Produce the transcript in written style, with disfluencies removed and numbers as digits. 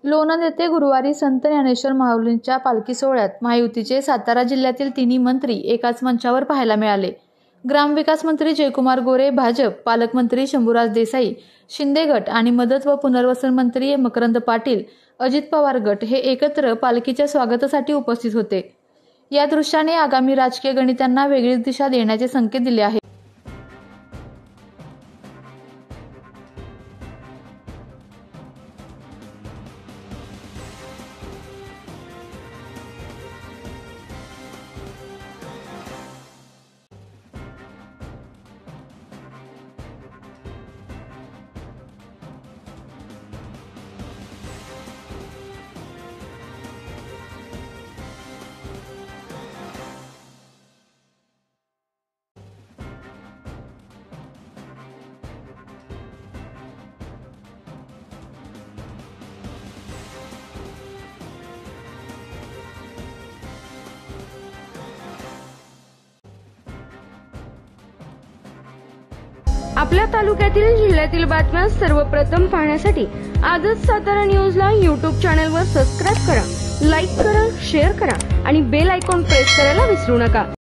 लोणंद येथे गुरुवारी संत ज्ञानेश्वर माऊलींच्या पालखी सोहळ्यात महायुतीचे सातारा जिल्ह्यातील तिन्ही मंत्री एकाच मंचावर पाहायला मिळाले। ग्रामविकास मंत्री जयकुमार गोरे भाजप, पालकमंत्री शंभूराज देसाई शिंदे गट आणि मदत व पुनर्वसन मंत्री मकरंद पाटील अजित पवार गट हे एकत्र पालखीच्या स्वागतासाठी उपस्थित होते। या दृश्याने आगामी राजकीय गणितांना वेगळीच दिशा देण्याचे संकेत दिले आहेत। आपल्या तालुक्यातील जिल्ह्यातील बातम्या सर्वप्रथम पाहण्यासाठी आजच सातारा न्यूजला YouTube चॅनलवर सबस्क्राइब करा, लाईक करा, शेअर करा आणि बेल आयकॉन प्रेस करायला विसरू नका।